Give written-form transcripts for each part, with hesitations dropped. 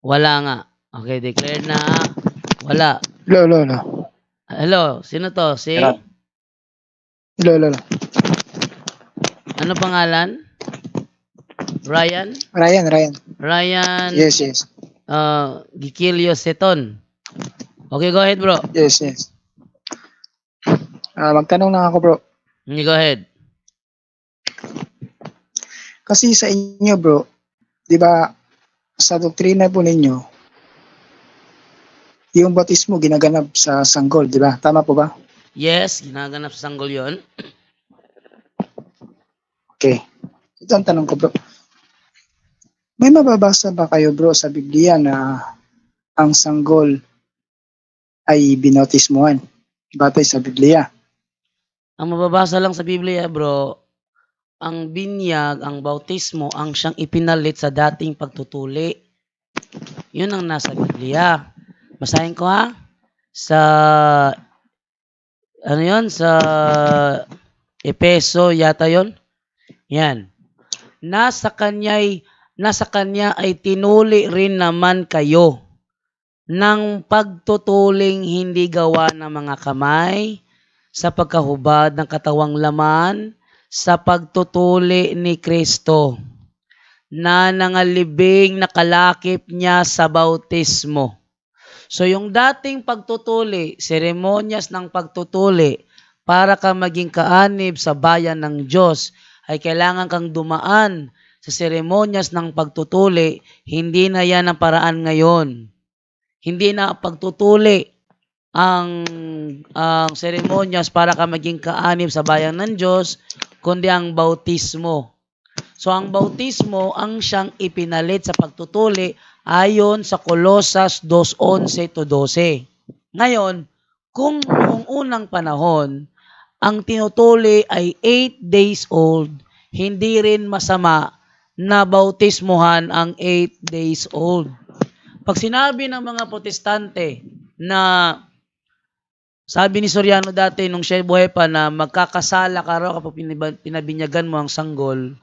Wala nga. Okay, declare na wala. Lolo. Hello, sino to? Si? Lolo. Ano pangalan? Ryan? Ryan. Yes. Gikilio Seton. Okay, go ahead, bro. Yes. Magtanong lang ako, bro. Go ahead. Kasi sa inyo, bro, di ba, sa doktrina po ninyo, yung bautismo ginaganap sa sanggol, di ba? Tama po ba? Yes, ginaganap sa sanggol yon. Okay. Ito ang tanong ko, bro. May mababasa ba kayo, bro, sa Biblia na ang sanggol ay binautismuhan batay sa Biblia? Ang mababasa lang sa Biblia, bro, ang binyag, ang bautismo, ang siyang ipinalit sa dating pagtutuli. Yun ang nasa Biblia. Basahin ko ha. Sa sa Epeso yata yon. Yan. Nasa kanya ay tinuli rin naman kayo ng pagtutuling hindi gawa ng mga kamay sa pagkahubad ng katawang laman sa pagtutuli ni Kristo na nangalibing nakalakip niya sa bautismo. So yung dating pagtutuli, seremonyas ng pagtutuli para ka maging kaanib sa bayan ng Diyos ay kailangan kang dumaan sa seremonyas ng pagtutuli. Hindi na yan ang paraan ngayon. Hindi na pagtutuli ang seremonyas para ka maging kaanib sa bayan ng Diyos, kundi ang bautismo. So ang bautismo ang siyang ipinalit sa pagtutuli ayon sa Colosas 2:11-12. Ngayon, kung noong unang panahon, ang tinutuli ay 8 days old, hindi rin masama na bautismuhan ang 8 days old. Pag sinabi ng mga protestante na sabi ni Soriano dati nung siya buhay pa na magkakasala ka raw kapag pinabinyagan mo ang sanggol,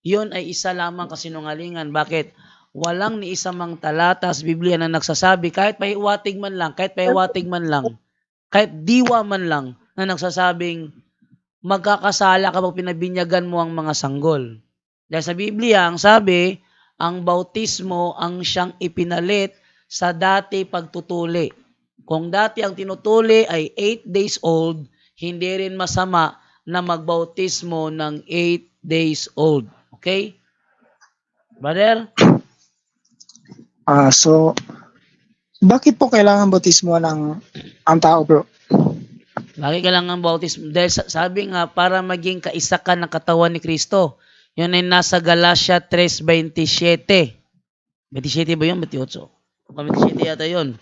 yun ay isa lamang kasinungalingan. Bakit? Walang ni isa mang talata sa Biblia na nagsasabi, kahit pahiwatig man lang, kahit diwa man lang, na nagsasabing magkakasala kapag pinabinyagan mo ang mga sanggol. Dahil sa Biblia, ang sabi, ang bautismo ang siyang ipinalit sa dati pagtutuli. Kung dati ang tinutuli ay 8 days old, hindi rin masama na magbautismo ng 8 days old. Okay? Brother? So, bakit po kailangan bautismuhan ang tao, bro? Bakit kailangan bautismo? Dahil sabi nga, para maging kaisa ka ng katawan ni Kristo. Yun ay nasa Galatia 3:27. 27 ba yun? 28? 27 yata yun.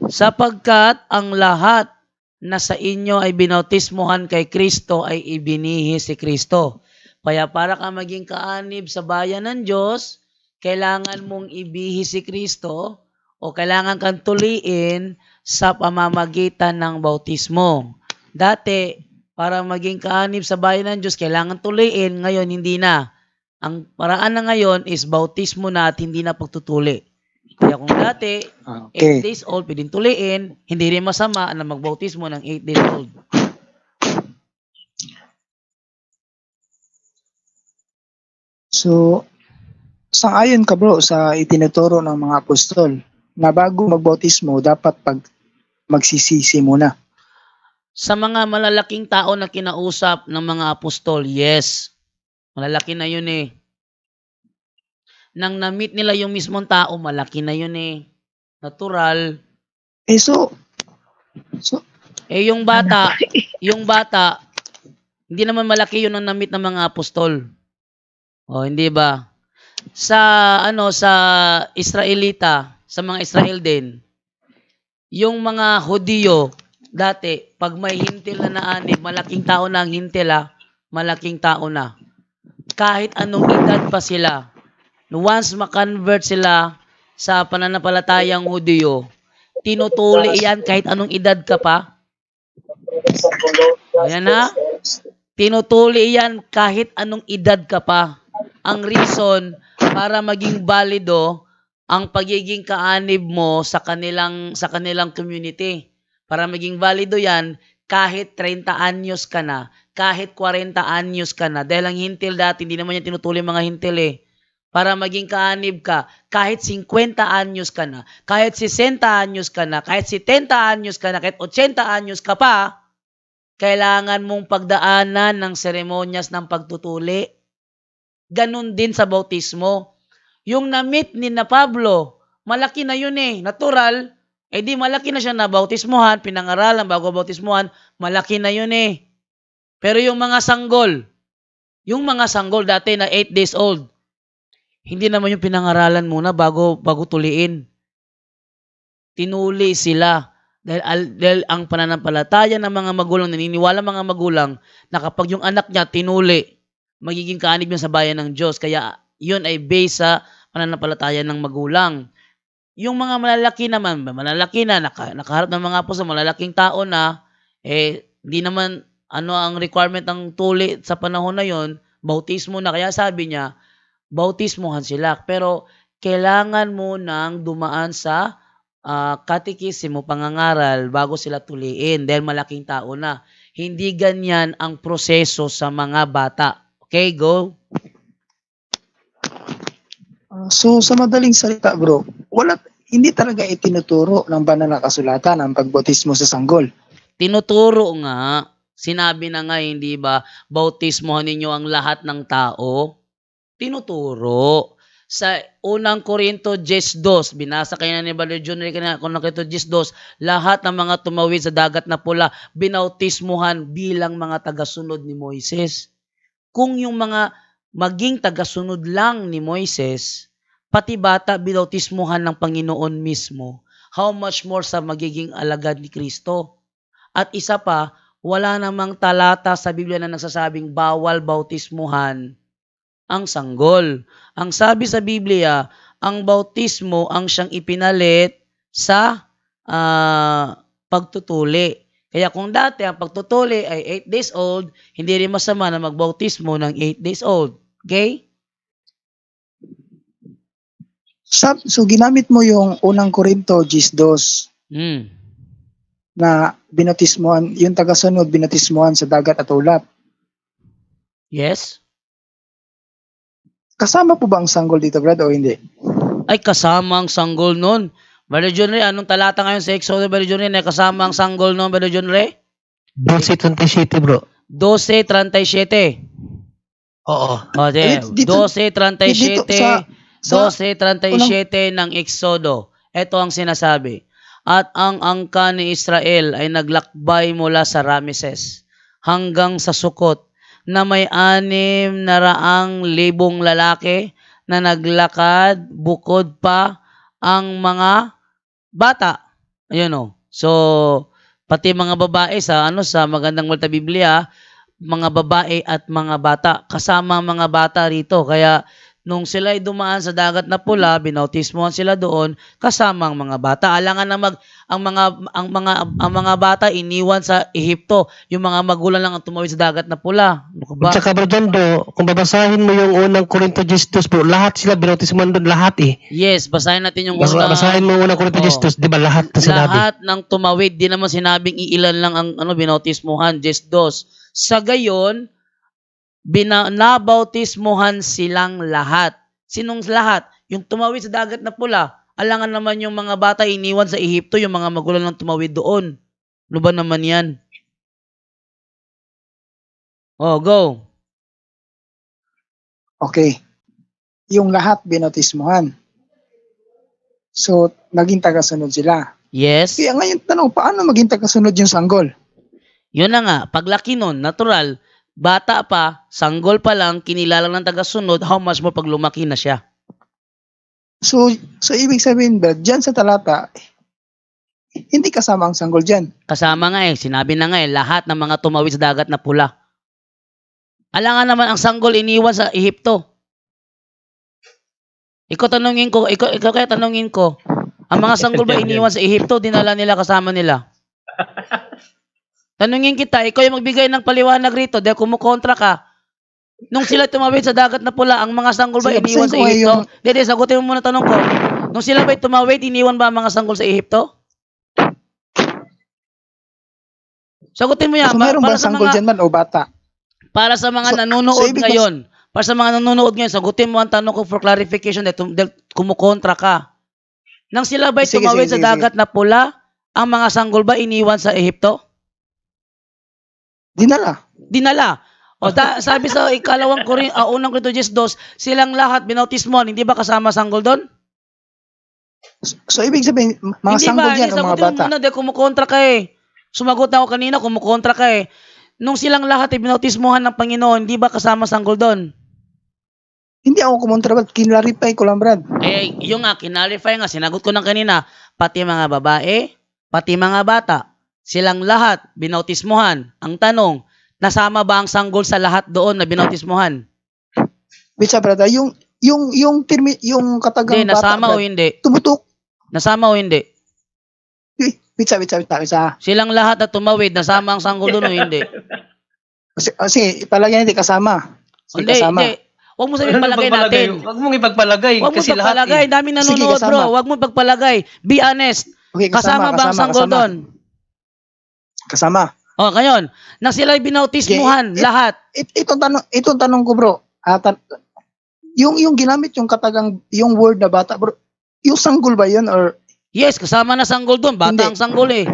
Sapagkat ang lahat na sa inyo ay binautismuhan kay Kristo ay ibinihi si Kristo. Kaya para ka maging kaanib sa bayan ng Diyos, kailangan mong ibihi si Kristo o kailangan kang tuliin sa pamamagitan ng bautismo. Dati, para maging kaanib sa bayan ng Diyos, kailangan tuliin. Ngayon, hindi na. Ang paraan na ngayon is bautismo na at hindi na pagtutuli. Kaya kung dati, 8 days old, pwedeng tuliin, hindi rin masama na magbautismo ng 8 days old. So, sang-ayon ka, bro, sa itinuturo ng mga apostol na bago magbautismo, dapat magsisisi muna. Sa mga malalaking tao na kinausap ng mga apostol, yes. Malalaki na yun eh. Nang na-meet nila yung mismong tao, malaki na yun eh. Natural. Yung bata, hindi naman malaki yun ang na-meet ng mga apostol. Hindi ba? Sa Israelita, sa mga Israel din, yung mga Hudiyo, dati, pag may hintil na naanib, malaking tao na ang hintil malaking tao na. Kahit anong edad pa sila, once makonvert sila sa pananampalatayang Hudiyo, tinutuli yan kahit anong edad ka pa. Ayan na. Tinutuli yan kahit anong edad ka pa. Ang reason para maging valido ang pagiging kaanib mo sa kanilang community. Para maging valido yan, kahit 30 anyos ka na, kahit 40 anyos ka na, dahil ang hintil dati, hindi naman yan tinutuli mga hintil eh. Para maging kaanib ka, kahit 50 anyos ka na, kahit 60 anyos ka na, kahit 70 anyos ka na, kahit 80 anyos ka pa, kailangan mong pagdaanan ng seremonyas ng pagtutuli. Ganun din sa bautismo. Yung na-meet ni na Pablo, malaki na yun eh, natural. Eh di malaki na siya na bautismuhan, pinangaralan bago bautismuhan, malaki na yun eh. Pero yung mga sanggol dati na 8 days old, hindi naman yung pinangaralan muna bago tuliin. Tinuli sila. Dahil ang pananampalataya ng mga magulang, naniniwala mga magulang na kapag yung anak niya tinuli, magiging kaanib yun sa bayan ng Diyos. Kaya yun ay based sa pananampalataya ng magulang. Yung mga malalaki na, nakaharap ng mga apostol, malalaking tao na, hindi naman, ang requirement ng tuli sa panahon na yon, bautismo na. Kaya sabi niya, bautismohan sila. Pero, kailangan mo nang dumaan sa katikisimo, pangangaral, bago sila tuliin, dahil malaking tao na. Hindi ganyan ang proseso sa mga bata. Okay, go. So sa madaling salita bro, hindi talaga itinuturo ng banal na kasulatan ang pagbautismo sa sanggol. Tinuturo nga, sinabi na nga, hindi ba, bautismohan ninyo ang lahat ng tao? Tinuturo. Sa unang Korinto 10:2, binasa kayo na ni Brother Junior kanina, kung nakita 10:2, lahat ng mga tumawid sa dagat na pula, binautismuhan bilang mga tagasunod ni Moises. Kung yung mga maging tagasunod lang ni Moises, pati bata binautismuhan ng Panginoon mismo, how much more sa magiging alagad ni Kristo? At isa pa, wala namang talata sa Biblia na nagsasabing bawal bautismuhan ang sanggol. Ang sabi sa Biblia, ang bautismo ang siyang ipinalit sa pagtutuli. Kaya kung dati ang pagtutuli ay 8 days old, hindi rin masama na magbautismo ng 8 days old. Okay? So ginamit mo yung unang Korinto 10:2 na binatismuhan, yung tagasunod binatismuhan sa dagat at ulap. Yes? Kasama po ba ang sanggol dito, Brad, o hindi? Ay, kasama ang sanggol nun. Brother John Ray, anong talata ngayon sa Exodus, Brother John Ray, na kasama ang sanggol nun, Brother John Ray? 12:37 bro. 12:37. Oo. O, Dito 12:37. sa 12:37 ng Exodo. Ito ang sinasabi. At ang angka ni Israel ay naglakbay mula sa Rameses hanggang sa Sukot, na may 600,000 lalaki na naglakad, bukod pa ang mga bata. Ayun o. So, pati mga babae sa magandang Malta Biblia, mga babae at mga bata, kasama ang mga bata rito. Kaya nung sila ay dumaan sa dagat na pula, binautismohan sila doon, kasama ang mga bata. Alangan na ang mga bata iniwan sa Ehipto. Yung mga magulang lang ang tumawid sa dagat na pula. Ano ka ba? At saka bro John bro, kung babasahin mo yung unang Korinto 10:2 bro, lahat sila binautismuhan doon, lahat eh. Yes, basahin natin yung Basahin mo yung unang Korinto 10:2, di ba lahat na sinabi? Lahat ng tumawid, di naman sinabing iilan lang ang binautismuhan, 10:2. Sa gayon, nabautismuhan silang lahat. Sinong lahat? Yung tumawid sa dagat na pula. Alangan naman yung mga bata iniwan sa Ehipto, yung mga magulang lang tumawid doon. Ano ba naman yan? Oh, go. Okay. Yung lahat binautismuhan. So, naging tagasunod sila. Yes. Kaya ngayon tanong, paano maging tagasunod yung sanggol? Yun na nga, paglaki nun, natural, bata pa, sanggol pa lang, kinilala ng tagasunod, how much more pag lumaki na siya? So ibig sabihin ba, dyan sa talata, hindi kasama ang sanggol dyan. Kasama nga sinabi na nga lahat ng mga tumawid sa dagat na pula. Alangan naman ang sanggol iniwan sa Ehipto. Ikaw kaya tanungin ko, ang mga sanggol ba iniwan sa Ehipto, dinala nila, kasama nila? Tanungin kita, ikaw yung magbigay ng paliwanag rito dahil kumukontra ka. Nung sila tumawid sa dagat na pula, ang mga sanggol ba Sige, iniwan sa basahin ko Ehipto? Dede, sagutin mo muna tanong ko. Nung sila ba'y tumawid, iniwan ba ang mga sanggol sa Ehipto? Sagutin mo yan. So, meron ba Para sa sanggol mga, dyan man o bata? para sa mga So nanonood ibig ngayon, para sa mga nanonood ngayon, sagutin mo ang tanong ko for clarification dahil kumukontra ka. Nang sila ba'y Sige, tumawid sige, sa dagat na pula, ang mga sanggol ba iniwan sa Ehipto? Dinala. Dinala. Sabi sa unang Korinto 10:2, silang lahat binautismohan, hindi ba kasama sanggol doon? So, ibig sabihin, mga Hindi sanggol ba? yan o mga Sagutin mo bata? muna dahil kumukontra ka eh. Sumagot na ako kanina, kumukontra ka eh. Nung silang lahat ay binautismohan ng Panginoon, hindi ba kasama sanggol doon? Hindi ako kumontra, Brad. Kinlarify ko lang, Brad. Eh, yung nga, kinalify nga, sinagot ko ng kanina, pati mga babae, pati mga bata, silang lahat binautismohan. Ang tanong, nasama ba ang sanggol sa lahat doon na binautismohan? Bitsa, Brad, yung katagang Hindi, bata, nasama o Brad, hindi? tumutok. Nasama o hindi? Bitsa. Silang lahat na tumawid, nasama ang sanggol doon o hindi? Sige, palagay hindi kasama. Hindi, hindi. Huwag mo sabihin palagay natin. Huwag mong ipagpalagay. Huwag mo kasi lahat pagpalagay. eh. Dami Sige, nanonood, kasama. bro. Huwag mo pagpalagay. Be honest. Okay, Kasama ba ang sanggol doon? Kasama. O, ngayon, na sila'y binautismuhan, Okay, lahat. Itong tanong ko, bro. Yung ginamit yung katagang, yung word na bata, bro. Yung sanggol ba yun or Yes, kasama na sanggol doon. Bata Hindi. ang sanggol eh.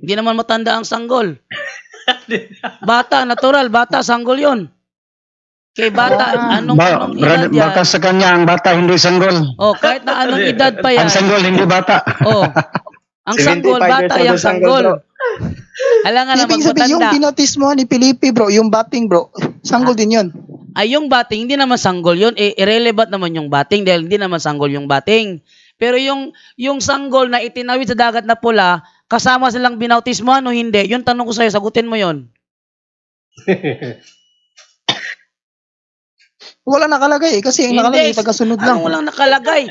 Hindi naman matanda ang sanggol. Bata, natural. Bata, sanggol yun. Kay bata, anong edad yan? Baka sa kanya ang bata hindi sanggol. Oh, kahit na anong edad pa yan. Ang sanggol hindi bata. Oh, ang sanggol, 75 bata years old yung ang sanggol, sanggol. Alam nga na ibig sabihin yung magmatanda. binotismo ni Felipe, bro, yung batting, bro, sanggol din yun. Ay, yung batting, hindi naman sanggol yun. Eh, irrelevant naman yung batting dahil hindi naman sanggol yung batting. Pero yung sanggol na itinawid sa dagat na pula, kasama silang binautismohan o hindi? Yung tanong ko sa'yo, sagutin mo yon. Wala nakalagay kasi yung nakalagay tagasunod lang. Anong walang nakalagay?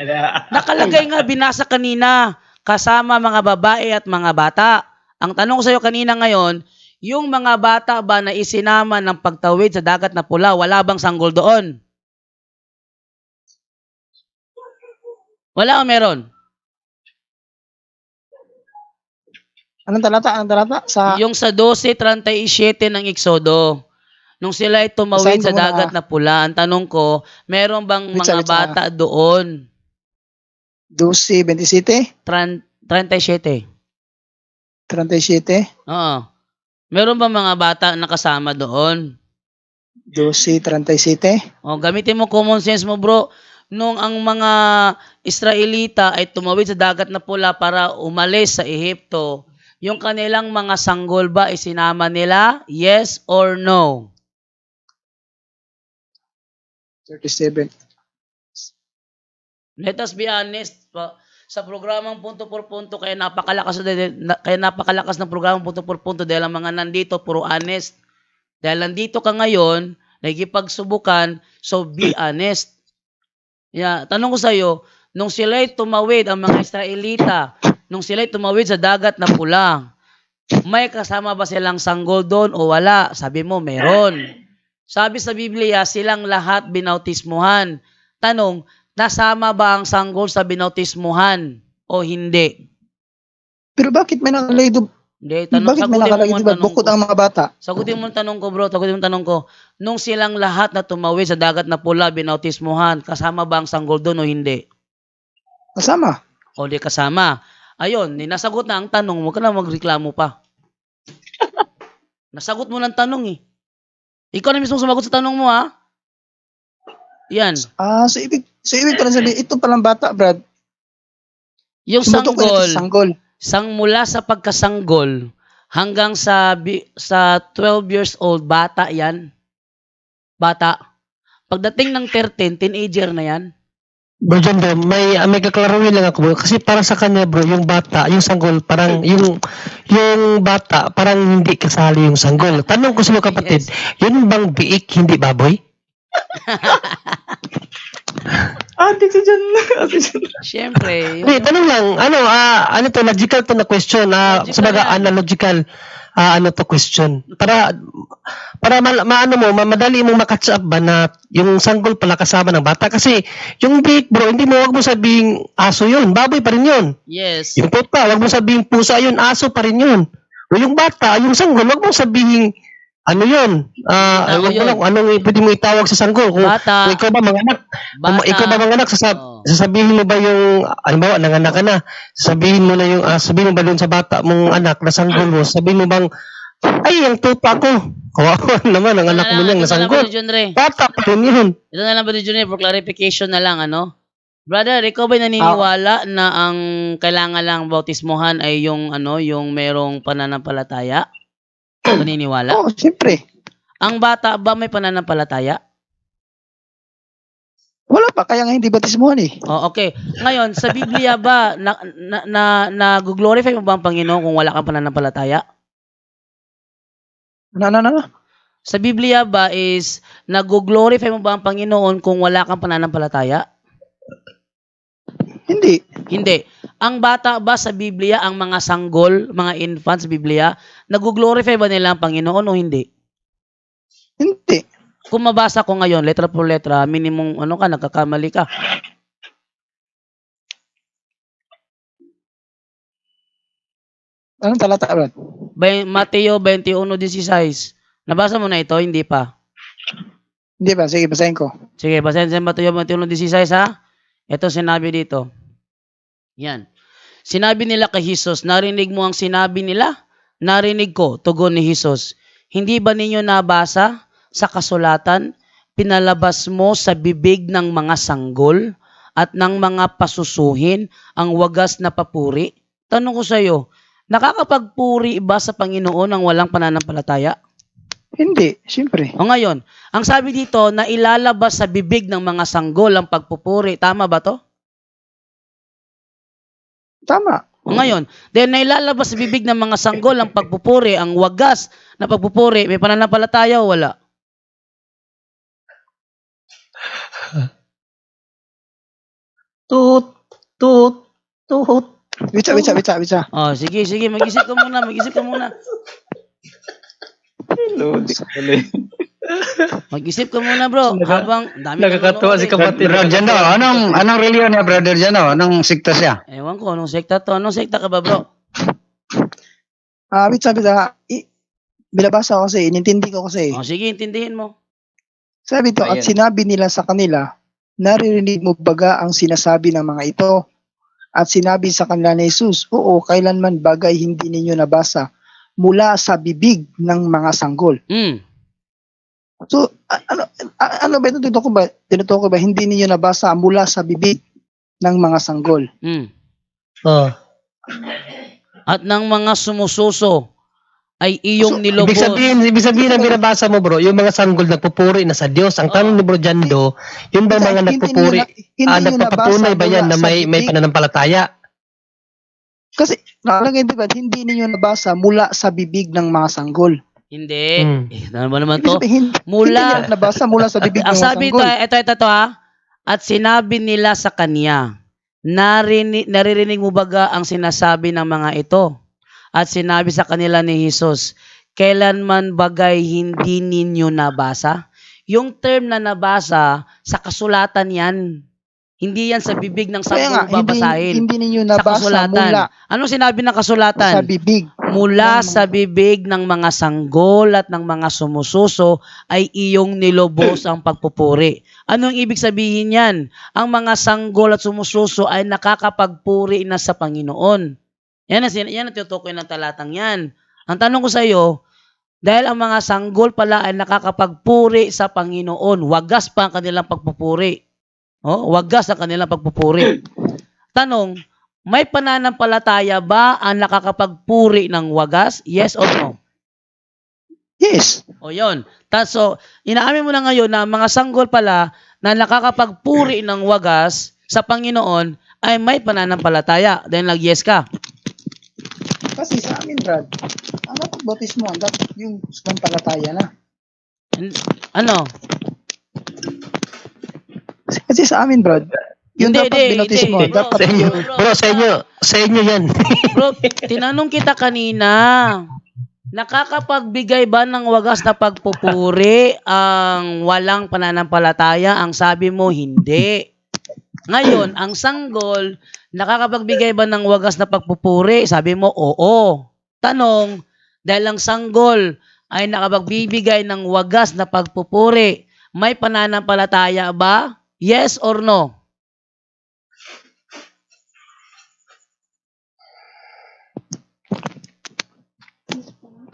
Nakalagay nga, binasa kanina. Kasama mga babae at mga bata. Ang tanong ko sa'yo kanina ngayon, yung mga bata ba na isinama ng pagtawid sa dagat na pula, wala bang sanggol doon? Wala o meron? Anong talata? Yung sa 12:37 ng Exodo, nung sila ay tumawid Basahin sa mo muna, dagat na pula, ang tanong ko, meron bang mga bata doon? 12:27, 37. 37, Oo. Meron bang mga bata nakasama doon? 12:37. O, gamitin mo common sense mo, bro. Nung ang mga Israelita ay tumawid sa dagat na pula para umalis sa Ehipto, yung kanilang mga sanggol ba isinama nila? Yes or no? 37. Let us be honest. Sa programang punto por punto, kaya napakalakas ng programang punto por punto dahil ang mga nandito puro honest. Dahil nandito ka ngayon, nagkipagsubukan, so be honest. Yeah, tanong ko sa iyo, nung sila'y tumawid ang mga Israelita, nung sila'y tumawid sa dagat na pula, may kasama ba silang sanggol doon o wala? Sabi mo, meron. Sabi sa Biblia, silang lahat binautismuhan. Tanong, nasama ba ang sanggol sa binautismuhan o hindi? Pero bakit may nakalagay doon? Hindi, Bakit may nakalagay doon? Bukod ang mga bata. Sagutin mo ang tanong ko, bro. Sagutin mo ang tanong ko. Nung silang lahat na tumawid sa dagat na pula, binautismuhan, kasama ba ang sanggol doon o hindi? Kasama. O di kasama. Ayun, nasagot na ang tanong. Huwag ka na magreklamo pa. Nasagot mo ng tanong eh. Ikaw na mismo sumagot sa tanong mo ha. Yan. So ibig pala sabihin, ito palang bata, Brad. Yung Sumutok ko ito sa sanggol. mula sa pagkasanggol hanggang sa 12 years old, bata yan. Bata. Pagdating ng 13, teenager na yan. Bro John, bro, may kaklaruhin lang ako, bro. Kasi para sa kanya, bro, yung bata, yung sanggol, parang yung bata, parang hindi kasali yung sanggol. Tanong ko sa mga kapatid, yun bang biik, hindi baboy? Ate si John. Siyempre. Tanong lang, ano to, logical to na question, Logical sabaga yan. analogical. question. Para maano mo, madali mong makatch up ba na yung sanggol pala kasama ng bata. Kasi yung biik bro, wag mo sabihing aso yun. Baboy pa rin yun. Yes. Yung puta, wag mo sabihing pusa yun. Aso pa rin yun. O yung bata, yung sanggol, wag mo sabihing ano yun? Wag mo yun. lang, anong pwede mo itawag sa sanggol? Kung Bata. ikaw ba manganak? Kung Bata. ikaw ba manganak, Oo. sasabihin mo ba yung, halimbawa, nanganak ka na, sabihin mo na yung, sabihin mo ba dun sa bata mong anak na sanggol mo, sabihin mo bang, ay, yung tupa ko. Kawawa naman, ang anak mo niyang nasanggol. Bata pa rin yun. Ito na lang ba Junior for clarification na lang ano? Brother, ikaw ba naniniwala na ang kailangan lang bautismohan ay yung ano, yung merong pananampalataya? Naniniwala? Oo, siyempre. Ang bata ba may pananampalataya? Wala pa, kaya nga hindi batismuhan eh. Oh, okay. Ngayon, sa Biblia ba nag-glorify mo ba ang Panginoon kung wala kang pananampalataya? Ano? Sa Biblia ba is nag-glorify mo ba ang Panginoon kung wala kang pananampalataya? Hindi. Hindi. Ang bata ba sa Biblia, ang mga sanggol, mga infants sa Biblia, nag-glorify ba nila ang Panginoon o hindi? Hindi. Kung mabasa ko ngayon, letra por letra, minimum ano ka, nagkakamali ka. Anong talata, Brad? Mateo 21:16. Nabasa mo na ito? Hindi pa. Hindi ba? Sige, basahin ko. Sige, basahin sa Mateo 21:16 ha. Ito sinabi dito. Yan. Sinabi nila kay Jesus, narinig mo ang sinabi nila? Narinig ko, tugon ni Jesus. Hindi ba ninyo nabasa sa kasulatan, pinalabas mo sa bibig ng mga sanggol at ng mga pasusuhin ang wagas na papuri? Tanong ko sa iyo, nakakapagpuri ba sa Panginoon ang walang pananampalataya? Hindi, siyempre. O ngayon, ang sabi dito na ilalabas sa bibig ng mga sanggol ang pagpupuri. Tama ba to? Tama. O ngayon, then na ilalabas sa bibig ng mga sanggol ang pagpupuri, ang wagas na pagpupuri, may pananampalataya o wala? Tut. Bitsa. Oh, sige, mag-isip ka muna. Mag-isip ka muna, bro. Habang dami Nakakatuwa si kapatid. Brother Jano, anong reliyon niya, Brother Jano? Anong sikta siya? Ewan ko, anong sekta to? Anong sekta ka ba, bro? Bitsa. Binabasa ko kasi, inintindi ko kasi. Oh, sige, intindihin mo. Sabi to, at sinabi nila sa kanila, naririnig mo baga ang sinasabi ng mga ito? At sinabi sa kanila ni Jesus, oo, kailanman bagay hindi ninyo nabasa mula sa bibig ng mga sanggol. So, ano ba ito? Tinutukoy ba? Hindi ninyo nabasa mula sa bibig ng mga sanggol. At ng mga sumususo ay iyong nilobos. Ibig sabihin na binabasa mo bro, yung mga sanggol nagpupuri na sa Diyos. Ang tanong ni Bro Jando, yung ba mga nagpupuri, nagpapatunay ba yan na may pananampalataya? Kasi, nakalagay diba, hindi ninyo nabasa mula sa bibig ng mga sanggol. Hindi. Ano ba naman to? Mula. Hindi nabasa mula sa bibig ng mga sabi sanggol. ito ha. At sinabi nila sa kanya, naririnig mo baga ang sinasabi ng mga ito? At sinabi sa kanila ni Jesus, kailanman bagay hindi ninyo nabasa? Yung term na nabasa, sa kasulatan yan. Hindi yan sa bibig ng sanggol babasahin. Hindi ninyo nabasa sa kasulatan. mula. Anong sinabi ng kasulatan? Sa bibig. Mula sa bibig ng mga sanggol at ng mga sumususo ay iyong nilobos ang pagpupuri. Anong ibig sabihin yan? Ang mga sanggol at sumususo ay nakakapagpuri na sa Panginoon. Yan ang tinutukoy ng talatang yan. Ang tanong ko sa iyo, dahil ang mga sanggol pala ay nakakapagpuri sa Panginoon, wagas pa ang kanilang pagpupuri. Wagas ang kanilang pagpupuri. Tanong, may pananampalataya ba ang nakakapagpuri ng wagas? Yes or no? Yes. O yun. So, inaamin mo na ngayon na mga sanggol pala na nakakapagpuri ng wagas sa Panginoon ay may pananampalataya. Then nag-yes ka. Kasi sa amin, Brad, ang bautismo, dapat yung sumampalataya na. Ano? Kasi sa amin, Brad, yung dapat binautismo, dapat yung... Bro, sa inyo yan. Bro, tinanong kita kanina. Nakakapagbigay ba ng wagas na pagpupuri ang walang pananampalataya? Ang sabi mo, hindi. Ngayon, ang sanggol, nakakapagbigay ba ng wagas na pagpupuri? Sabi mo, oo. Tanong, dahil ang sanggol ay nakapagbibigay ng wagas na pagpupuri, may pananampalataya ba? Yes or no?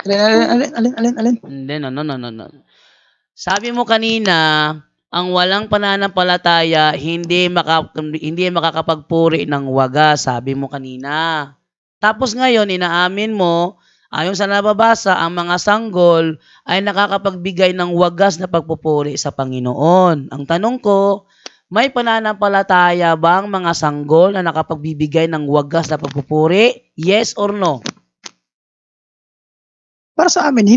Alin? Hindi, no. Sabi mo kanina, ang walang pananampalataya hindi makakapagpuri ng wagas, sabi mo kanina. Tapos ngayon inaamin mo, ayon sa nababasa, ang mga sanggol ay nakakapagbigay ng wagas na pagpupuri sa Panginoon. Ang tanong ko, may pananampalataya ba ang mga sanggol na nakapagbibigay ng wagas na pagpupuri? Yes or no? Para sa amin,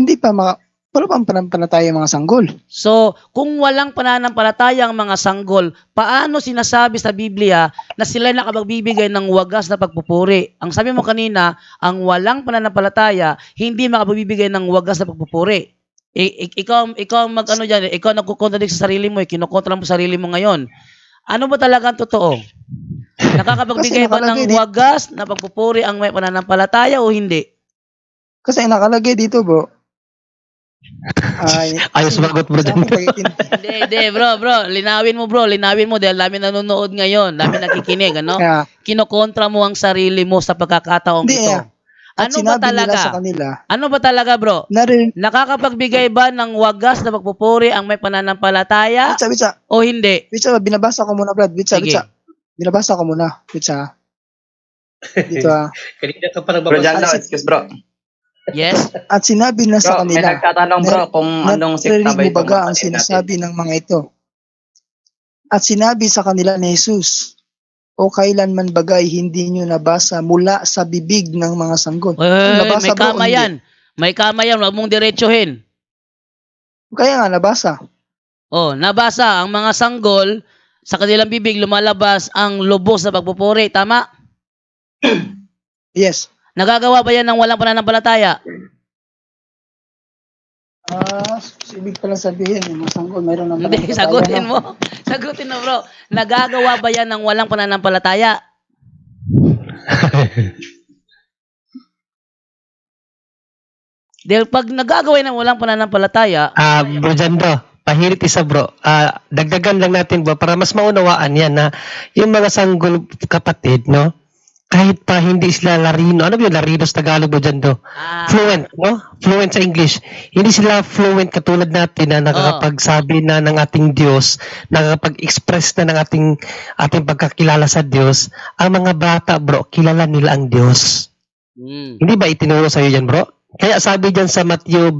wala pang pananampalataya yung mga sanggol. So, kung walang pananampalataya ang mga sanggol, paano sinasabi sa Biblia na sila nakapagbibigay ng wagas na pagpupuri? Ang sabi mo kanina, ang walang pananampalataya, hindi makapagbibigay ng wagas na pagpupuri. Ikaw mag-ano dyan, ikaw nagkukontradict sa sarili mo, kinukontra mo sa sarili mo ngayon. Ano ba talaga ang totoo? Nakakapagbigay ba ng wagas na pagpupuri ang may pananampalataya o hindi? Kasi nakalagay dito, bro. Ayos sumagot, bro. Hindi, bro. Linawin mo dahil dami nanonood ngayon, dami nakikinig, ano? Kinokontra mo ang sarili mo sa pagkakataong ito. Ano ba talaga? Ano ba talaga, bro? Nakakapagbigay ba ng wagas na pagpupuri ang may pananampalataya? Bitsa. O hindi? Bitsa, binabasa ko muna, Brad. Bitsa. Binabasa ko muna. Bitsa. Dito Kanina ka pa Bro, nagbabasa. excuse bro. Yes? At sinabi na sa Bro, may kanila, nagtatanong bro kung anong narinig sikta ba mo itong baga ang kapatid natin. sinasabi ng mga ito? At sinabi sa kanila ni Jesus, o kailanman bagay hindi nyo nabasa mula sa bibig ng mga sanggol. May kama yan. May kama yan. Huwag mong diretsuhin. Kaya nga, nabasa. Nabasa ang mga sanggol, sa kanilang bibig lumalabas ang lubos na pagpupuri. Tama? Yes. Nagagawa ba yan ng walang pananampalataya? Ibig pala sabihin, yung mga sanggol, mayroon ng Hindi, sagutin mo. Sagutin mo, bro. Nagagawa ba yan ng walang pananampalataya? Dahil pag nagagawa ng walang pananampalataya, Bro Jando, pahirit isa bro. Dagdagan lang natin bro para mas maunawaan yan na yung mga sanggol kapatid, no? Kahit pa hindi sila larino, ano ba yung larino sa Tagalog bro Jando? Fluent, no? Fluent sa English. Hindi sila fluent katulad natin na nakakapagsabi na ng ating Diyos, nakakapag-express na ng ating pagkakilala sa Diyos. Ang mga bata bro, kilala nila ang Diyos. Hindi ba itinuro sa iyo yan bro? Kaya sabi diyan sa Matthew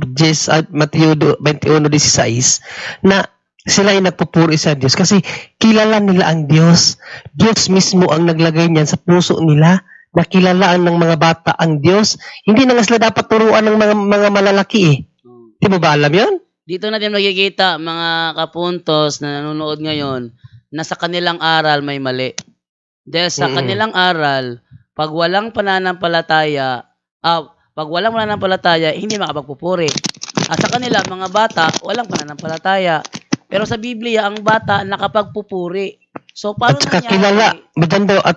21:16 na sila ay nagpupuri sa Diyos kasi kilala nila ang Diyos. Diyos mismo ang naglagay niyan sa puso nila na kilalaan ng mga bata ang Diyos. Hindi na nga sila dapat turuan ng mga malalaki eh. Di mo ba alam yun? dito natin makikita, mga kapuntos na nanonood ngayon, na sa kanilang aral may mali. Dahil sa kanilang aral, pag walang pananampalataya, hindi makapagpupuri. At sa kanila, mga bata, walang pananampalataya. Pero sa Biblia, ang bata nakapagpupuri. So, paano at saka nangyari?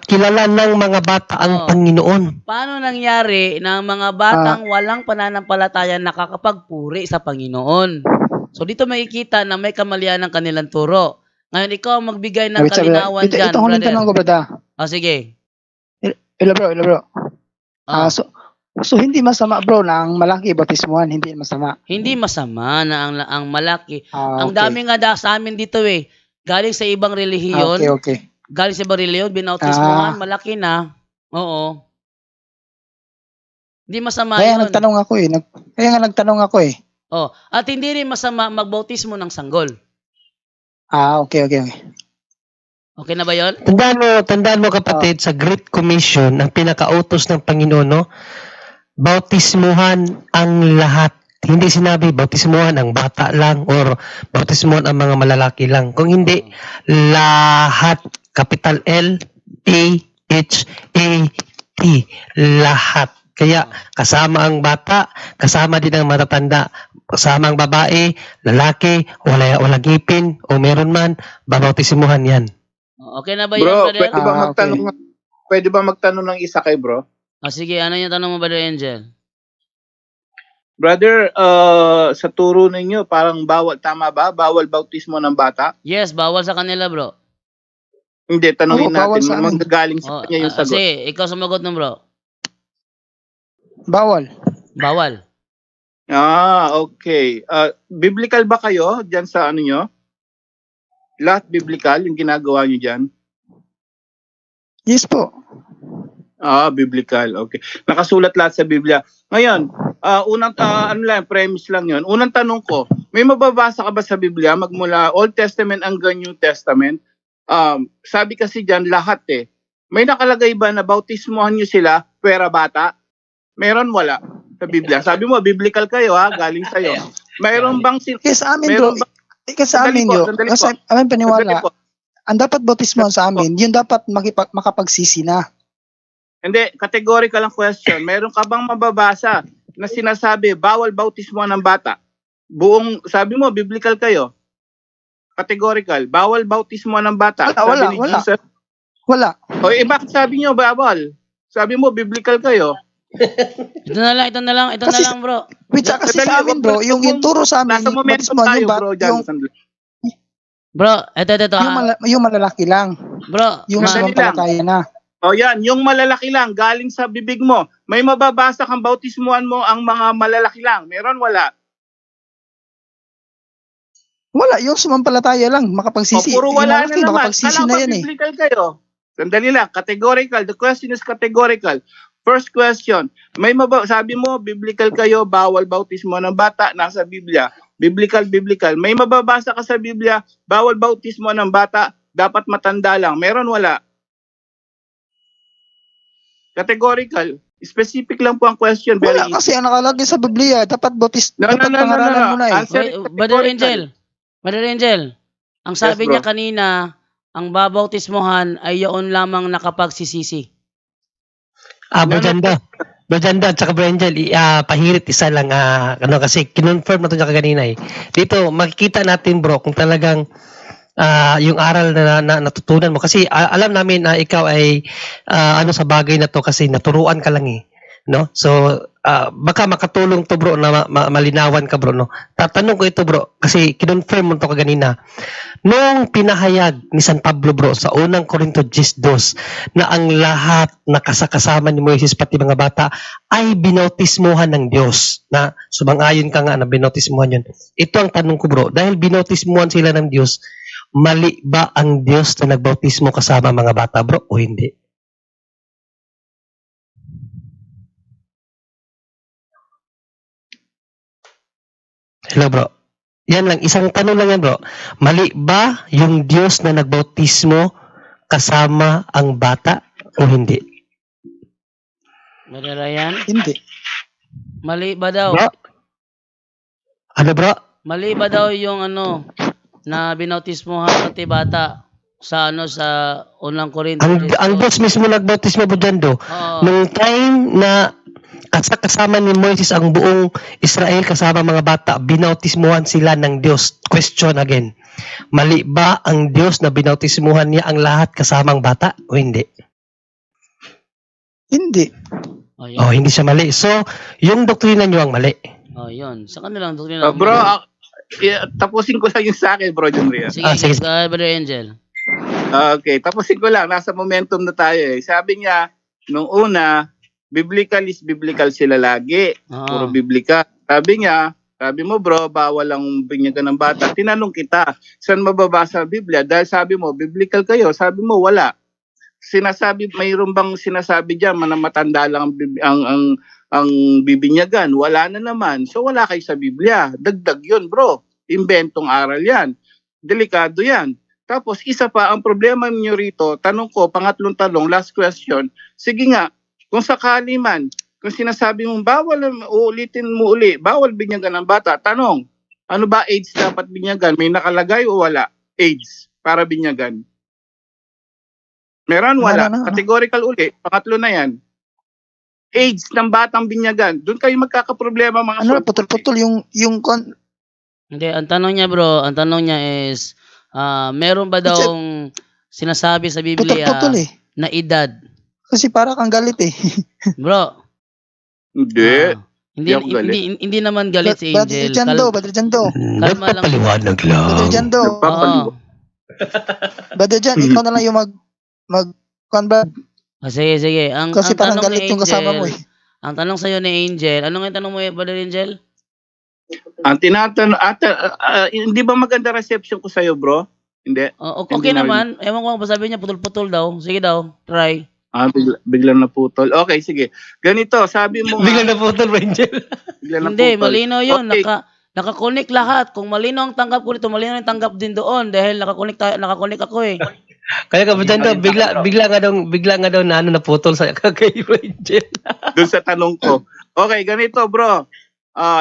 kilala ng mga bata ang Panginoon. Paano nangyari na ang mga batang walang pananampalataya nakakapagpuri sa Panginoon? So, dito makikita na may kamalian ng kanilang turo. Ngayon, ikaw ang magbigay ng kalinawan dyan, ito brother. tanong ko, brother. Sige. Hello, bro. So hindi masama, bro, na ang malaki bautismuhan, hindi masama. Hindi masama na ang malaki. Ang okay. dami nga sa amin dito galing sa ibang relihiyon. Okay. Galing sa ibang relihiyon, binautismuhan, malaki na. Oo. Hindi masama Kaya yun. nagtanong ako eh. At hindi rin masama magbautismo ng sanggol. Okay. Okay na ba yun? Tandaan mo kapatid, sa Great Commission, ang pinakautos ng Panginoon, no? Bautismuhan ang lahat. Hindi sinabi bautismuhan ang bata lang or bautismuhan ang mga malalaki lang. Kung hindi, lahat. Capital L-A-H-A-T. Lahat. Kaya kasama ang bata, kasama din ang matatanda, kasama ang babae, lalaki, walang ngipin o meron man, babautisimuhan yan. Okay na ba yun, Bro, brother? pwede ba Ah, magtanong pwede ba magtanong ng isa kay bro? Sige, ano yung tanong mo, Brother Angel? Brother, sa turo ninyo, parang bawal, tama ba? Bawal bautismo ng bata? Yes, bawal sa kanila, bro. Hindi, tanungin Oo, bawal natin. sa amin. Manggagaling sa kanya yung sagot. Sige, ikaw sumagot ng bro. Bawal. Bawal. Okay. Biblical ba kayo dyan sa ano nyo? Lahat biblical yung ginagawa nyo dyan? Yes po. Biblical. Okay. Nakasulat lahat sa Biblia. Ngayon, ano lang, premise lang yon. Unang tanong ko, may mababasa ka ba sa Biblia magmula Old Testament hanggang New Testament? Sabi kasi dyan, lahat eh. May nakalagay ba na bautismohan nyo sila, pwera bata? Meron, wala sa Biblia. Sabi mo, biblical kayo ha, galing sa'yo. Mayroon bang Kasi sa amin, Meron bro, kasi sa Sandali amin, po, bro, sandali kasi po. amin paniwala, Sandali po. ang dapat bautismo sa amin, yun dapat makapagsisi na. Hindi, categorical ang question. Meron ka bang mababasa na sinasabi bawal bautismo ng bata? Sabi mo, biblical kayo. Categorical, bawal bautismo ng bata. Wala, Sabi ni wala. Jesus. Wala. Bakit sabi nyo bawal? Sabi mo, biblical kayo. Ito na lang, Kasi- bro. Which kasi sa amin, bro, yung turo sa amin, Nasa momentum bautismo, tayo, yung, bro, dyan. Bro, ito. yung malalaki lang. Bro, Yung Sandali lang. sumampalataya na. Yan, yung malalaki lang, galing sa bibig mo. May mababasa kang bautismuhan mo ang mga malalaki lang. Meron, wala. Wala, yung sumampalataya lang, makapagsisi. Puro Yung wala malaki, na naman. makapagsisi Kala na ba yan eh. biblical kayo? Sandali lang, categorical. The question is categorical. First question, sabi mo, biblical kayo, bawal bautismo ng bata, nasa Biblia. Biblical. May mababasa ka sa Biblia, bawal bautismo ng bata, dapat matanda lang. Meron, wala. Categorical. Specific lang po ang question. Very Wala, kasi ang nakalagay sa Biblia, dapat No. pangaralan mo na eh. Answer Wait, is Brother categorical. Angel, ang sabi Yes, bro. niya kanina, ang babautismohan ay yaon lamang nakapagsisisi. Brojanda at saka Brangel, pahirit isa lang, kasi kinonfirm na ito niya kanina eh. Dito, makikita natin bro, kung talagang yung aral na natutunan mo. Kasi alam namin na ikaw ay sa bagay na to kasi naturuan ka lang eh. No? So, baka makatulong to bro na malinawan ka bro. No? Tatanong ko ito bro, kasi kinonfirm mo to kanina. Nung pinahayag ni San Pablo bro sa unang Korinto 10:2 na ang lahat na kasama ni Moises pati mga bata ay binautismuhan ng Diyos. Na sumang-ayon ka nga na binautismuhan yun. Ito ang tanong ko bro, dahil binautismuhan sila ng Diyos, mali ba ang Diyos na nagbautismo kasama mga bata bro o hindi? Hello bro. Yan lang, isang tanong lang yan bro. Mali ba yung Diyos na nagbautismo kasama ang bata o hindi? Brother Ryan, Hindi. mali ba daw? Bro? Ano bro? Mali ba daw yung na binautismohan pati bata sa unang Korinto? Ang Diyos mismo nagbautismo bro dyan do. Oo. Nung time na kasama ni Moises ang buong Israel kasama mga bata, binautismuhan sila ng Diyos. Question again. Mali ba ang Diyos na binautismuhan niya ang lahat kasamang bata o hindi? Hindi. Ayun. Oh, hindi siya mali. So, yung doktrina niyo ang mali. Yun. Sa kanilang doktrina. Bro, tapusin ko lang yung sa akin, bro, John Ria. Sige, sige. Brother Angel. Okay, tapusin ko lang. Nasa momentum na tayo eh. Sabi niya, nung una, biblical is biblical sila lagi. Puro Oo. biblical. Sabi mo bro, bawal ang binyagan ng bata. Tinanong kita, saan mababasa ang Biblia? Dahil sabi mo, biblical kayo. Sabi mo, wala. Mayroon bang sinasabi diyan na matanda lang ang bibinyagan? Wala na naman. So wala kayo sa Biblia. Dagdag 'yun, bro. Inventong aral 'yan. Delikado 'yan. Tapos isa pa ang problema niyo rito, tanong ko, pangatlong tanong, last question. Sige nga, kung sakali man, kung sinasabi mong bawal, uulitin mo uli, bawal binyagan ng bata, tanong, ano ba age dapat binyagan? May nakalagay o wala? Age para binyagan. Meron, wala. Wala na. Categorical uli. Pangatlo na yan. age ng batang binyagan. Doon kayo magkakaproblema mga Ano, sultan. putol-putol yung Hindi, ang tanong niya bro, ang tanong niya is, meron ba daw sinasabi sa Biblia putol-putol eh. na edad? Kasi para kang galit eh. Bro, Hindi. hindi, Hindi ako galit. hindi naman galit si Badri Angel. Jando, Badri Jando. Kalma lang. Nagpapaliwanag Badri lang. Jando. Nagpapaliwanag. Badri Jan, ikaw na lang yung kan ba? Sige. Kasi ang parang tanong galit ni yung kasama mo Angel, eh. ang tanong sa'yo ni Angel, ano nga yung tanong mo, Brother Angel? Ang tinatanong, hindi ba maganda reception ko sa'yo, bro? Hindi. Okay Hindi na- naman. Ewan ko ba sabi niya, putol-putol daw. Sige daw, try. Biglang naputol. Okay, sige. Ganito, sabi mo nga. Biglang naputol, Angel. Biglang Hindi, naputol. malinaw yun. Okay. Naka-connect lahat. Kung malinaw ang tanggap ko dito, malinaw ang tanggap din doon dahil naka-connect ako eh. Kaya kapitan to, bigla nga daw na naputol sa kay Angel. Doon sa tanong ko. Okay, ganito, bro.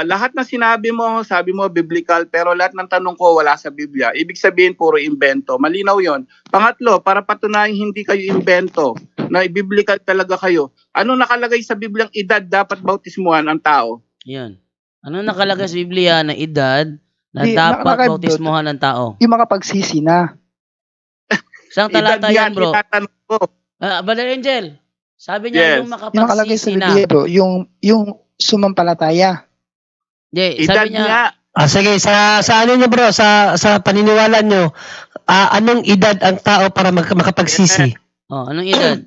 Lahat na sinabi mo, sabi mo biblical, pero lahat ng tanong ko wala sa Biblia. Ibig sabihin, puro invento. Malinaw yon. Pangatlo, para patunayan hindi kayo invento, na biblical talaga kayo. Ano nakalagay sa Bibliang edad dapat bautismuhan ang tao? Yan. Ano nakalagay sa Biblia na edad na Di, dapat nakakabot. bautismuhan ng tao? Yung makapagsisi na. Isang talata Edad yan, bro. tinatanong ko. Brother Angel, sabi niya Yes. yung Yung nakalagay sa makapagsisi na. Biblia bro, yung sumampalataya. Hindi, Edad sabi niya, nga. Sige, sa ano nyo bro, sa paniniwala nyo, anong edad ang tao para makapagsisi? anong edad?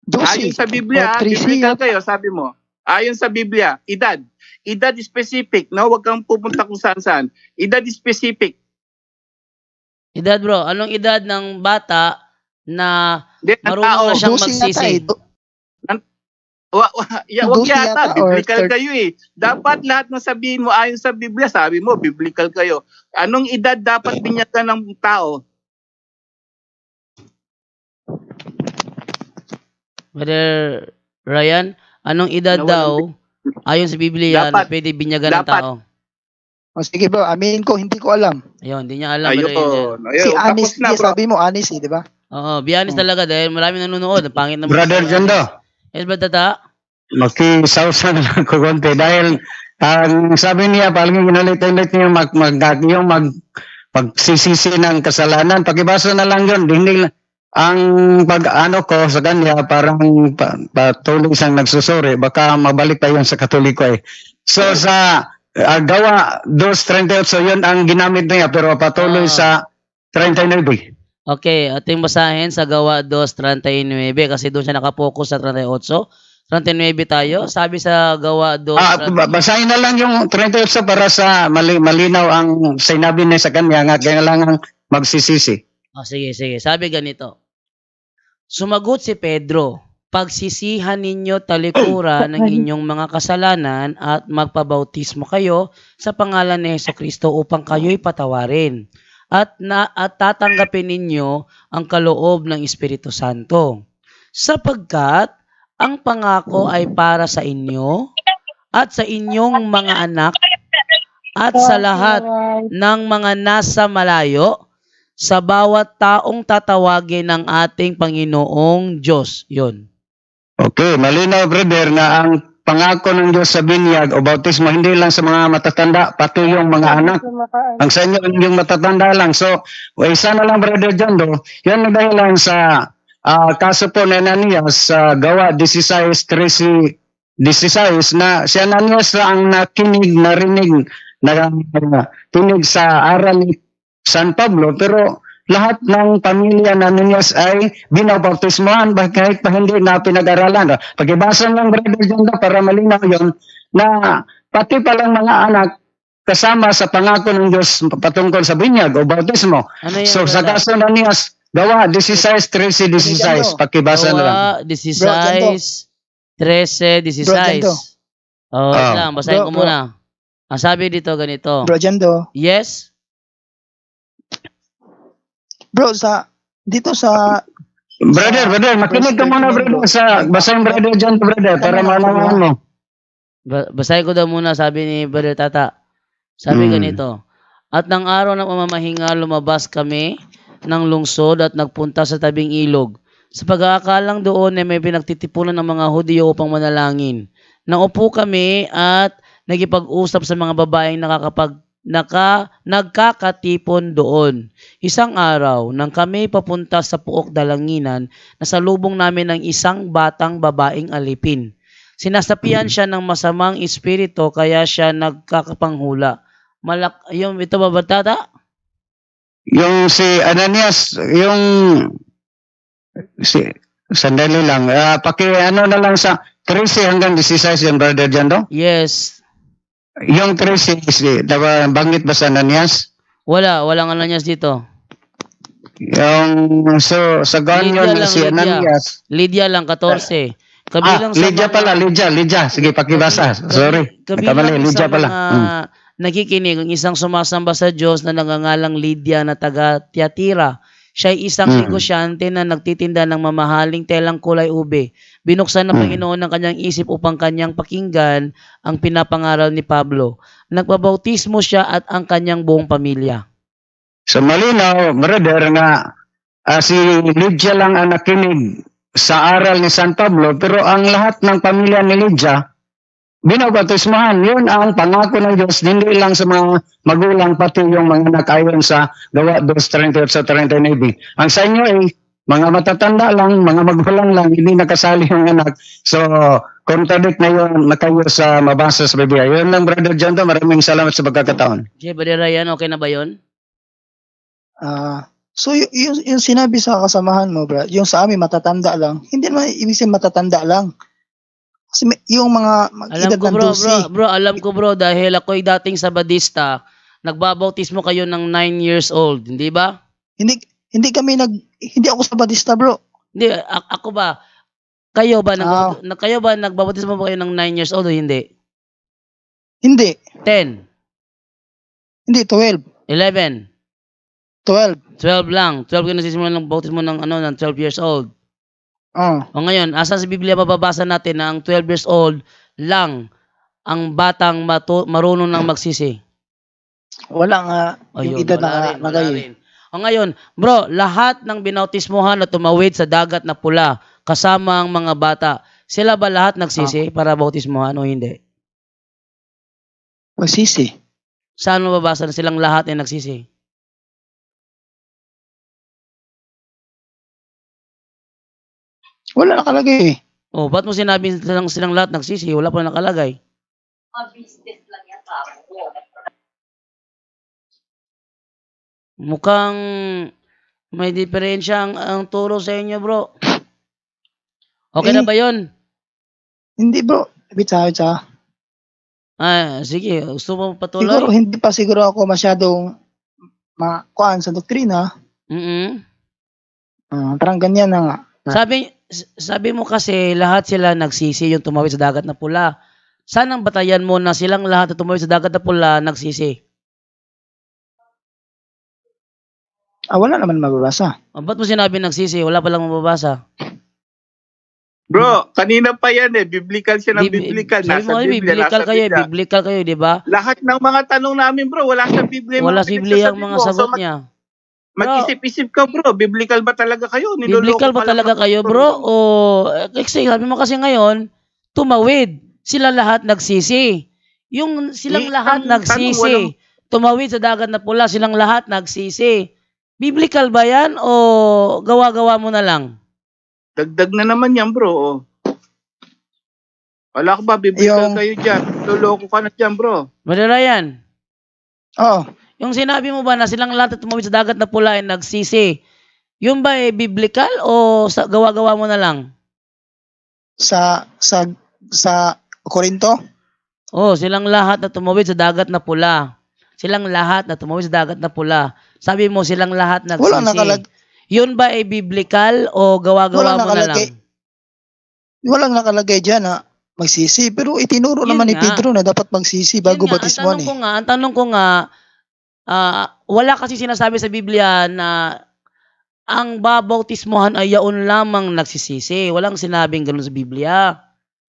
12. Ayon sa Biblia, O 13 biblical yata. kayo, sabi mo. Ayon sa Biblia, edad. Edad specific, no? Huwag kang pupunta kung saan-saan. Edad specific. Edad, bro. Anong edad ng bata na Then, ang marunong tao, na siyang 12 yata magsisi? eh. wag 12 yata, yata or biblical 30. kayo eh. Dapat lahat ng sabihin mo ayon sa Biblia, sabi mo, biblical kayo. Anong edad dapat binyagan ng tao? Brother Ryan, anong edad Nawalan daw ayon sa Biblia na Dapat. pwede binyagan ng Dapat. tao? O sige bro, aminin ko, hindi ko alam. Ayun, hindi niya alam. Brother Angel. Ayun, Si tapos Anis, na, bro. sabi mo Anis eh, di ba? Oo, be honest talaga dahil marami nanonood. Ang pangit naman. Brother Jando, Yes, ba tata? makisawsa na lang ko konti dahil ang sabi niya, palagi ginalit-ulit niya pagsisisi ng kasalanan. Pakibasa na lang yun. Hindi ang pag-ano ko sa kanya, parang patuloy siyang nagsusuri. Baka mabalik pa yun sa Katoliko eh. So sa gawa 2:38, so yun ang ginamit niya, pero patuloy sa 39. Okay, ating basahin sa Gawa 2:39 kasi doon siya nakapokus sa 38. 39 tayo. Sabi sa Gawa 2:39. Basahin na lang yung 38 para sa malinaw ang sinabi niya sa kanya nga kailangan magsisisi. Sige. Sabi ganito. Sumagot si Pedro, pagsisihan ninyo talikuran ng inyong mga kasalanan at magpabautismo kayo sa pangalan ni Jesucristo upang kayo'y patawarin. At tatanggapin ninyo ang kaloob ng Espiritu Santo. Sapagkat ang pangako ay para sa inyo at sa inyong mga anak at sa lahat ng mga nasa malayo, sa bawat taong tatawagin ng ating Panginoong Diyos. Yun. Okay, malinaw brother na ang pangako ng Diyos sa binyag o bautismo hindi lang sa mga matatanda, pati yung mga anak. Ang sa inyo yung matatanda lang. So, isa na lang brother John do, yan ang dahilan sa kaso po ni Ananias sa Gawa 16:13-16 na si Ananias ang narinig tinig sa aral ni San Pablo, pero lahat ng pamilya ng Ananias ay binabautismohan kahit pa hindi na pinag-aralan. Pagibasa lang brother John para malinaw yun na pati palang mga anak kasama sa pangako ng Diyos patungkol sa binyag o bautismo. Ano yan, So sa brother? kaso ng Ananias, Gawa 16:13-16, pakibasa na lang. Gawa 16:13-16. Wait lang, basahin ko Bro. muna. Ang sabi dito ganito. Bro Jando. Yes? Bro, dito sa Brother, makinig ka muna brother sa basahin brother John brother para malaman mo. Basahin ko daw muna, sabi ni Brother Tata. Sabi Hmm. ganito. At ng araw ng pamamahinga, lumabas kami ng lungsod at nagpunta sa tabing ilog. Sa pag-aakalang doon ay may pinagtitipunan ng mga Hudyo upang manalangin. Naupo kami at nagipag-usap sa mga babaeng nagkakatipon doon. Isang araw, nang kami papunta sa Puok Dalanginan, nasalubong namin ng isang batang babaeng alipin. Sinasapian siya ng masamang espiritu kaya siya nagkakapanghula. Ito ba batata? Yung si Ananias, sandali lang. Ano na lang sa 13 hanggang 16 yung brother dyan do? Yes. Yung 13, banggit ba sa Ananias? Walang Ananias dito. Sa ganyan Lydia lang, si Lydia. Ananias. Lydia lang, 14. Kabilang sa Lydia mga- pala, Lydia. Sige, pakibasa. Sorry. Kabilang Kamali, Lydia sa pala. mga nakikinig, ang isang sumasamba sa Diyos na nangangalang Lydia na taga Tiatira. Siya ay isang negosyante na nagtitinda ng mamahaling telang kulay ube. Binuksan ng Panginoon ng kanyang isip upang kanyang pakinggan ang pinapangaral ni Pablo. Nagpabautismo siya at ang kanyang buong pamilya. Sa malinaw, brother, nga si Lydia lang ang nakinig sa aral ni San Pablo, pero ang lahat ng pamilya ni Lydia, binabautismahan. Yun ang pangako ng Diyos, hindi lang sa mga magulang, pati yung mga anak ayon sa Gawa 2:38 sa 39. Ang sa inyo ay mga matatanda lang, mga magulang lang, hindi nakasali yung anak. So, contradict na yun na kayo sa mabasa sa Biblia. Yun lang, Brother John, maraming salamat sa pagkakataon. Okay, Brother Ryan, okay na ba yun? So yung sinabi sa kasamahan mo, bro, yung sa amin matatanda lang, hindi naman ibig sabihin matatanda lang. Kasi yung mga Alam edad ko ng 12, alam ko bro, dahil ako'y dating Sabadista, nagbabautismo kayo ng 9 years old, hindi ba? hindi ako sa Batista, bro. Hindi, ako ba? Kayo ba, nagbabautismo ba kayo ng 9 years old o hindi? Hindi, 10, hindi 12. 11, 12. 12 lang. 12 kayo nagsisimula ng bautismo ng 12 years old. O ngayon, asa sa Biblia mababasa natin na ang 12 years old lang ang batang marunong ng magsisi? Wala nga yung Ayun, edad wala na rin. nagay. O ngayon, bro, lahat ng binautismohan na tumawid sa dagat na pula, kasama ang mga bata, sila ba lahat nagsisi para bautismohan o hindi? Magsisi. Saan mababasa na silang lahat ay nagsisi? Wala nakalagay eh. O, ba't mo sinabi silang lahat nagsisi? Wala pa nakalagay. Mukhang may diferensya ang turo sa inyo, bro. Okay na ba yun? Hindi, bro. Bitsa. Sige. Gusto mo patuloy? Siguro, hindi pa siguro ako masyadong makuhaan sa doktrina. Parang ganyan na nga. Sabi mo kasi lahat sila nagsisi yung tumawid sa dagat na pula. Saan ang batayan mo na silang lahat na tumawid sa dagat na pula nagsisi? Wala naman mababasa. Ba't mo sinabi nagsisi? Wala palang mababasa. Bro, kanina pa yan eh. Biblical siya ng biblical. Sabi mo Nasa kayo, Biblia, nasa Biblia. biblical kayo, di ba? Lahat ng mga tanong namin, bro, wala sa Biblia. Wala sa Biblia ang mga sagot So, niya. mag-isip-isip ka, bro. Biblical ba talaga kayo? Niloloko Biblical ba pa lang talaga kayo, bro? O, kasi sabi mo kasi ngayon, tumawid. Sila lahat nagsisi. Yung silang lahat nagsisi. Tumawid sa dagat na pula, silang lahat nagsisi. Biblical ba yan o gawa-gawa mo na lang? Dagdag na naman yan, bro. Oh. Wala ko ba? Biblical kayo dyan. Loloko ka na dyan, bro. Brother Ryan, Oo. yung sinabi mo ba na silang lahat na tumawid sa dagat na pula ay nagsisi, yun ba biblical o gawa-gawa mo na lang? Sa Korinto? Silang lahat na tumawid sa dagat na pula. Silang lahat na tumawid sa dagat na pula. Sabi mo silang lahat nagsisi. Yun ba ay biblical o gawa-gawa mo na lang? Walang nakalagay dyan na magsisi. Pero itinuro Yun naman ni nga. Pedro na dapat magsisi bago batismuhan eh. Ang tanong ko nga, wala kasi sinasabi sa Biblia na ang babautismohan ay yaon lamang nagsisisi. Walang sinabing ganun sa Biblia.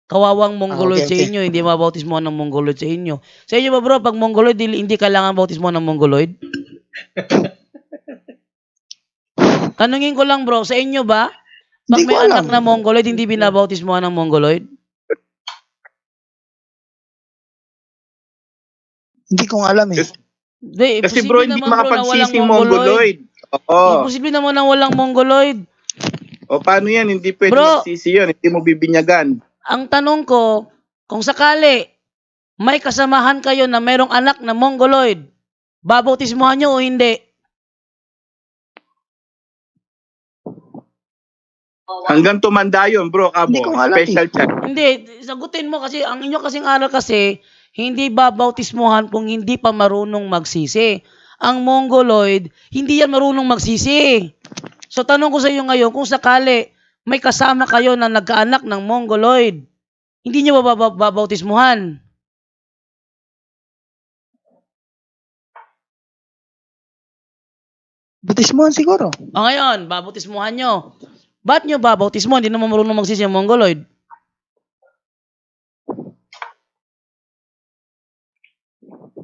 Kawawang Mongoloid sa inyo, hindi mabautismohan ng Mongoloid sa inyo. Sa inyo ba bro, pag Mongoloid, hindi kailangan bautismohan ng Mongoloid? Tanungin ko lang bro, sa inyo ba, Pag Hindi ko may anak alam. na Mongoloid, hindi binabautismohan ng Mongoloid? Hindi ko nga alam eh. Hindi, Kasi bro, posible hindi naman bro na walang makapagsising Mongoloid. Mongoloid. Oo. Posible naman na walang Mongoloid. O paano yan? Hindi pwede Bro. magsisi yun. Hindi mo bibinyagan. Ang tanong ko, kung sakali may kasamahan kayo na mayroong anak na Mongoloid, babautismohan nyo o hindi? Hanggang tumanda yun, bro. Hindi ko Kamo, alam special child. Hindi, sagutin mo kasi ang inyo kasing aral kasi hindi babautismohan kung hindi pa marunong magsisi. Ang Mongoloid, hindi yan marunong magsisi. So tanong ko sa iyo ngayon, kung sakali may kasama kayo na nagkaanak ng Mongoloid, hindi nyo ba babautismohan? Bautismohan siguro. O ngayon, babautismohan nyo. Ba't nyo babautismo? Hindi naman marunong magsisi ang Mongoloid.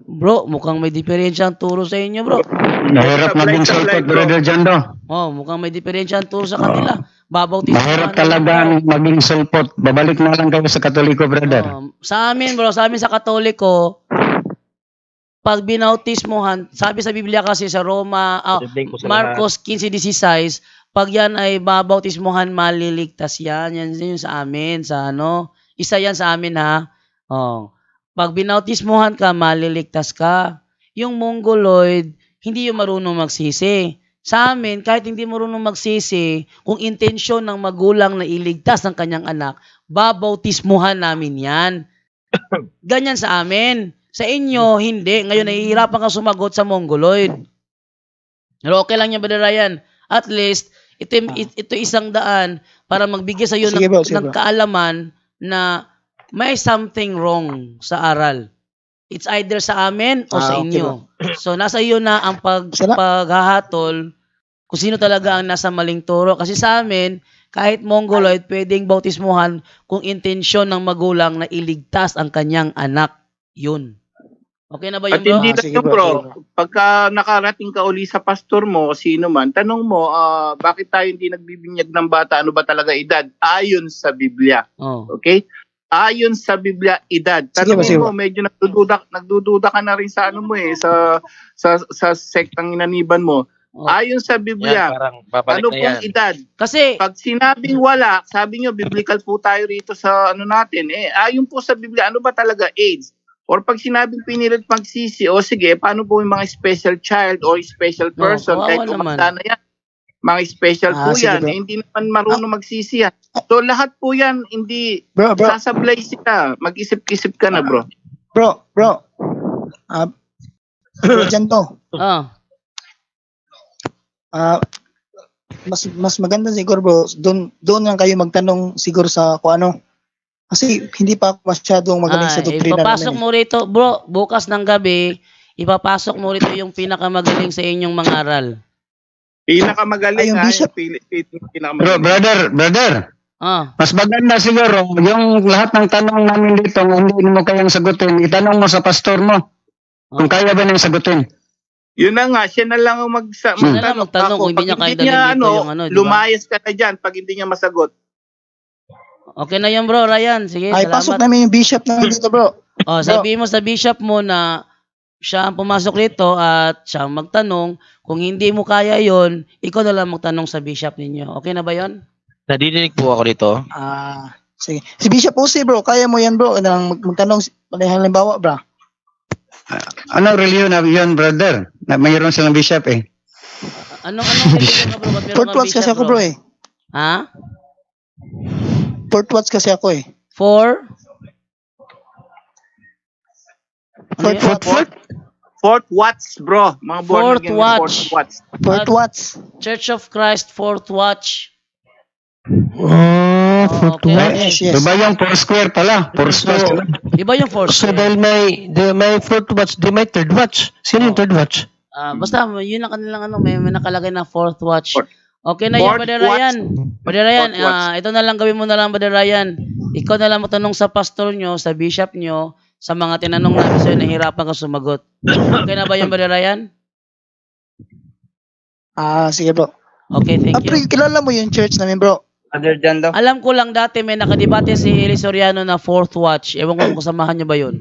Bro, mukhang may diferensya ang turo sa inyo, bro. Mahirap maging sulpot, Brother Jando. Oh, mukhang may diferensya ang turo sa kanila. Babautismo. Mahirap talaga ang maging sulpot. Babalik na lang kayo sa Katoliko, brother. Sa amin, bro, sa amin sa Katoliko, pag binautismohan, sabi sa Biblia kasi sa Roma, Marcos 15:16, pag yan ay babautismohan, maliligtas yan. Yan yun sa amin, sa ano. Isa yan sa amin, ha. Oh. Pag binautismohan ka, maliligtas ka. Yung Mongoloid, hindi yung marunong magsisi. Sa amin, kahit hindi marunong magsisi, kung intensyon ng magulang na iligtas ng kanyang anak, babautismuhan namin yan. Ganyan sa amin. Sa inyo, hindi. Ngayon, nahihirapan kang sumagot sa Mongoloid. Pero okay lang yan, Brother Ryan. At least, ito isang daan para magbigay sa iyo Sige, bro, sige, ng bro. kaalaman na may something wrong sa aral. It's either sa amin o sa okay, inyo. So, nasa iyo na ang Sala- paghahatol kung sino talaga ang nasa maling turo. Kasi sa amin, kahit Mongoloid, pwedeng bautismuhan kung intensyon ng magulang na iligtas ang kanyang anak. Yun. Okay na ba At yun, bro? hindi lang Sige, yun, bro, bro. sige, bro. Pagka nakarating ka uli sa pastor mo, sino man, tanong mo, bakit tayo hindi nagbibinyag ng bata? Ano ba talaga edad? Ayon sa Biblia. Oh. Okay? Ayon sa Biblia, edad. Sige ba, Tanongin sige mo, ba. medyo nagdududa ka na rin sa ano mo eh, sa sektang inaniban mo. Oh. Ayon sa Biblia, ano pong edad? Kasi, Pag sinabing wala, sabi nyo, biblical po tayo rito sa ano natin. Ayon po sa Biblia, ano ba talaga age? Or pag sinabing pinilit magsisi, o sige, paano po yung mga special child or special person? kawawa Kahit naman. tumanda na yan. Mga special po Sige, yan. bro. Hindi naman marunong magsisi yan. So lahat po yan, hindi Bro. sasablay sila. Mag-isip-isip ka na, bro. Bro. Bro, dyan to. Mas maganda siguro bro, doon lang kayo magtanong siguro sa kung ano. Kasi hindi pa ako masyadong magaling sa doktrina ipapasok namin. mo rito, bro, bukas ng gabi, ipapasok mo rito yung pinakamagaling sa inyong mga aral. Pinakamagaling Ay, yung ha. bishop. Pinakamagaling. Brother, Ah, mas maganda siguro yung lahat ng tanong namin dito, kung hindi mo kayang sagutin, itanong mo sa pastor mo. Kung kaya ba niyang sagutin. Yun na nga, siya na lang ang Siya na lang magtanong kung hindi niya Pag kaya dalhin dito yung ano, di ba? lumayas ka na dyan pag hindi niya masagot. okay na yun, bro, Ryan. Sige, Ay, pasok salamat. namin yung bishop namin dito bro. Oh, sabihin mo sa bishop mo na siya ang pumasok rito at siya ang magtanong. Kung hindi mo kaya yon, ikaw na lang magtanong sa bishop ninyo. Okay na ba yon? Nadidinig po ako dito. Sige. Si Bishop Jose bro, kaya mo yan bro, nang magtanong, halimbawa bro. Ano reliyon na yun, brother? Na mayroon silang bishop eh. Anong religion ka, bro? Ba't meron Fourth kang watch kasi bishop, ako bro eh. Ha? Fourth watch kasi ako eh. Four? Fourth yun? watch. Fourth watch, bro. Mga born Fourth again, watch. Fourth watch. Fourth watch. Church of Christ, fourth watch. Fourth okay. watch. Yes. Diba yung Foursquare pala? Foursquare sila. Di ba yung fourth? So dahil may fourth watch, di may third watch. Sino yung third watch? Basta, yun ang kanilang ano, may nakalagay na fourth watch. Fourth. Okay na yun, Fourth Brother watch. Ryan. Brother Ryan, Fourth watch. ito na lang gawin mo na lang, Brother Ryan. Ikaw na lang matanong sa pastor nyo, sa bishop nyo, sa mga tinanong namin sa'yo, nahihirapan ka sumagot. Okay na ba yun, Brother Ryan? Sige bro. Okay, thank Pre, you. kilala mo yung church namin bro. Other than daw. Alam ko lang dati may nakadebate si Eli Soriano na fourth watch. Ewan ko kung kasamahan niyo ba yun.